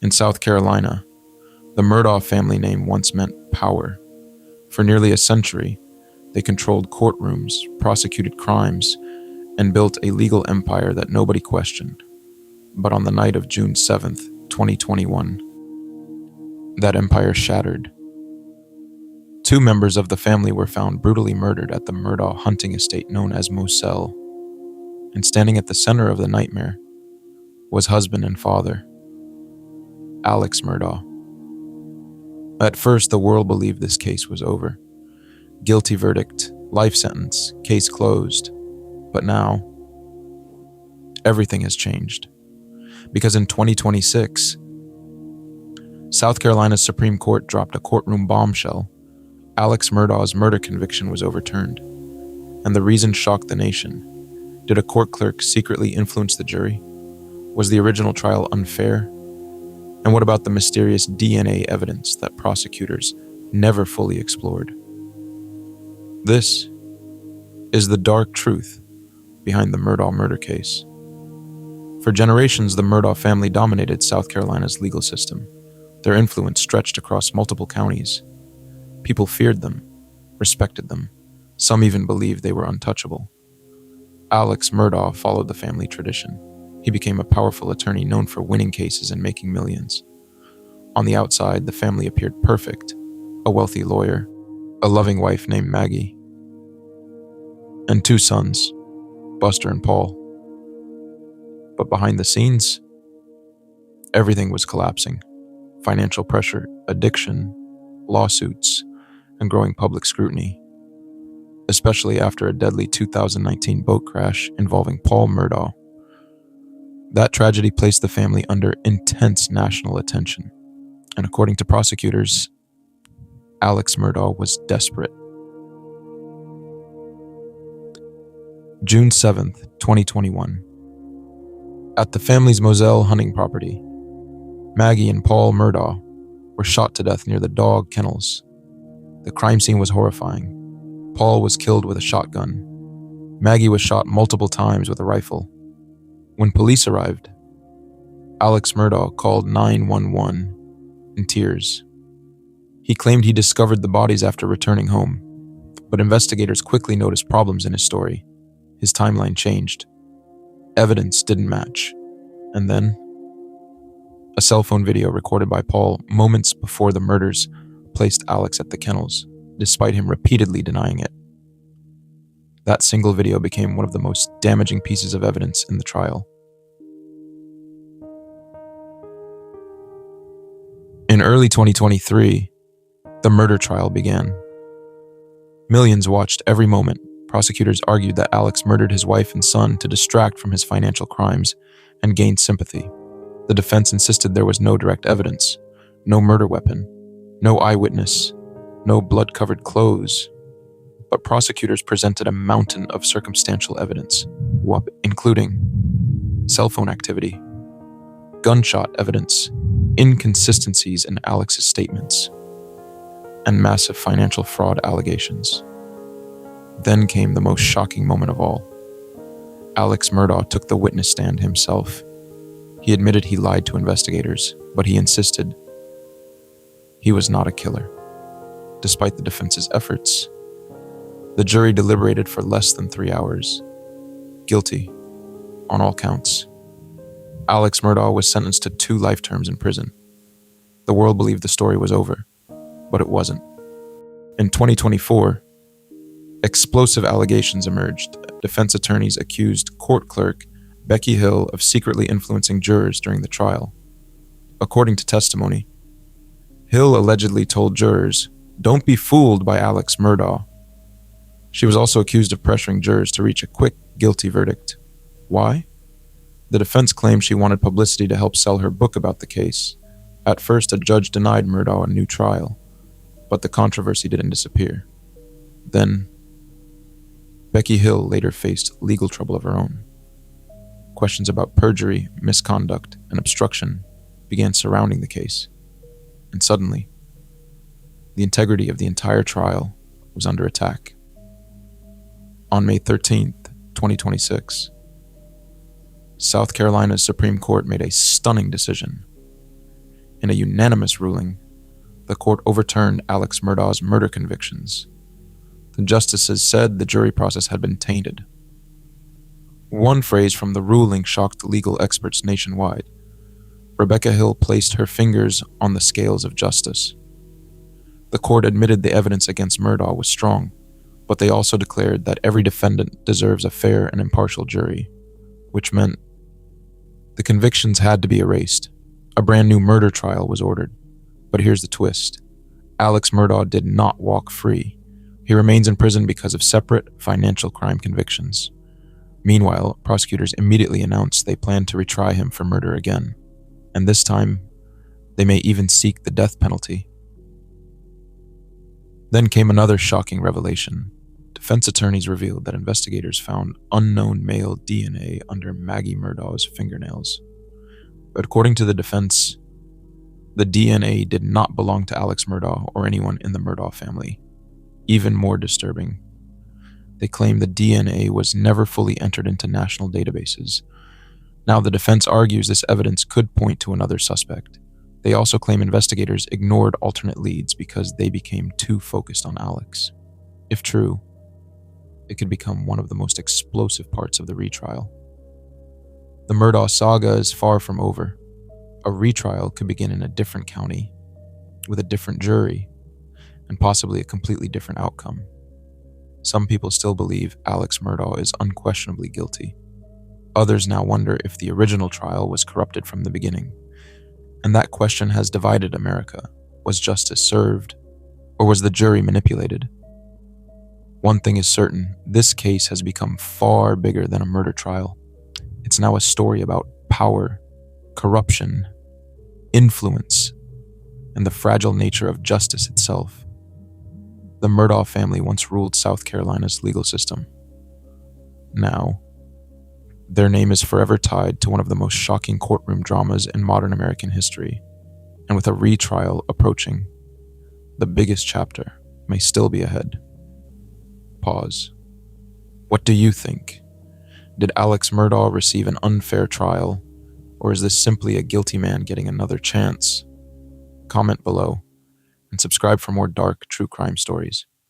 In South Carolina, the Murdaugh family name once meant power. For nearly a century, they controlled courtrooms, prosecuted crimes, and built a legal empire that nobody questioned. But on the night of June 7th, 2021, that empire shattered. Two members of the family were found brutally murdered at the Murdaugh hunting estate known as Moselle, and standing at the center of the nightmare was husband and father, Alex Murdaugh. At first, the world believed this case was over. Guilty verdict, life sentence, case closed. But now, everything has changed. Because in 2026, South Carolina's Supreme Court dropped a courtroom bombshell. Alex Murdaugh's murder conviction was overturned. And the reason shocked the nation. Did a court clerk secretly influence the jury? Was the original trial unfair? And what about the mysterious DNA evidence that prosecutors never fully explored? This is the dark truth behind the Murdaugh murder case. For generations, the Murdaugh family dominated South Carolina's legal system. Their influence stretched across multiple counties. People feared them, respected them. Some even believed they were untouchable. Alex Murdaugh followed the family tradition. He became a powerful attorney known for winning cases and making millions. On the outside, the family appeared perfect: a wealthy lawyer, a loving wife named Maggie, and two sons, Buster and Paul. But behind the scenes, everything was collapsing. Financial pressure, addiction, lawsuits, and growing public scrutiny, especially after a deadly 2019 boat crash involving Paul Murdaugh. That tragedy placed the family under intense national attention, and according to prosecutors, Alex Murdaugh was desperate. June 7th, 2021. At the family's Moselle hunting property, Maggie and Paul Murdaugh were shot to death near the dog kennels. The crime scene was horrifying. Paul was killed with a shotgun. Maggie was shot multiple times with a rifle. When police arrived, Alex Murdaugh called 911 in tears. He claimed he discovered the bodies after returning home, but investigators quickly noticed problems in his story. His timeline changed. Evidence didn't match. And then, a cell phone video recorded by Paul moments before the murders placed Alex at the kennels, despite him repeatedly denying it. That single video became one of the most damaging pieces of evidence in the trial. In early 2023, the murder trial began. Millions watched every moment. Prosecutors argued that Alex murdered his wife and son to distract from his financial crimes and gain sympathy. The defense insisted there was no direct evidence, no murder weapon, no eyewitness, no blood-covered clothes. But prosecutors presented a mountain of circumstantial evidence, including cell phone activity, gunshot evidence, inconsistencies in Alex's statements, and massive financial fraud allegations. Then came the most shocking moment of all. Alex Murdaugh took the witness stand himself. He admitted he lied to investigators, but he insisted he was not a killer. Despite the defense's efforts, the jury deliberated for less than 3 hours. Guilty on all counts. Alex Murdaugh was sentenced to 2 life terms in prison. The world believed the story was over, but it wasn't. In 2024, explosive allegations emerged. Defense attorneys accused court clerk Becky Hill of secretly influencing jurors during the trial. According to testimony, Hill allegedly told jurors, "Don't be fooled by Alex Murdaugh." She was also accused of pressuring jurors to reach a quick, guilty verdict. Why? The defense claimed she wanted publicity to help sell her book about the case. At first, a judge denied Murdaugh a new trial, but the controversy didn't disappear. Then, Becky Hill later faced legal trouble of her own. Questions about perjury, misconduct, and obstruction began surrounding the case. And suddenly, the integrity of the entire trial was under attack. On May 13th, 2026, South Carolina's Supreme Court made a stunning decision. In a unanimous ruling, the court overturned Alex Murdaugh's murder convictions. The justices said the jury process had been tainted. One phrase from the ruling shocked legal experts nationwide. Rebecca Hill placed her fingers on the scales of justice. The court admitted the evidence against Murdaugh was strong, but they also declared that every defendant deserves a fair and impartial jury, which meant the convictions had to be erased. A brand new murder trial was ordered. But here's the twist. Alex Murdaugh did not walk free. He remains in prison because of separate financial crime convictions. Meanwhile, prosecutors immediately announced they plan to retry him for murder again. And this time, they may even seek the death penalty. Then came another shocking revelation. Defense attorneys revealed that investigators found unknown male DNA under Maggie Murdaugh's fingernails. But according to the defense, the DNA did not belong to Alex Murdaugh or anyone in the Murdaugh family. Even more disturbing, they claim the DNA was never fully entered into national databases. Now the defense argues this evidence could point to another suspect. They also claim investigators ignored alternate leads because they became too focused on Alex. If true, it could become one of the most explosive parts of the retrial. The Murdaugh saga is far from over. A retrial could begin in a different county, with a different jury, and possibly a completely different outcome. Some people still believe Alex Murdaugh is unquestionably guilty. Others now wonder if the original trial was corrupted from the beginning. And that question has divided America. Was justice served, or was the jury manipulated? One thing is certain, this case has become far bigger than a murder trial. It's now a story about power, corruption, influence, and the fragile nature of justice itself. The Murdaugh family once ruled South Carolina's legal system. Now, their name is forever tied to one of the most shocking courtroom dramas in modern American history, and with a retrial approaching, the biggest chapter may still be ahead. Pause. What do you think? Did Alex Murdaugh receive an unfair trial, or is this simply a guilty man getting another chance? Comment below, and subscribe for more dark, true crime stories.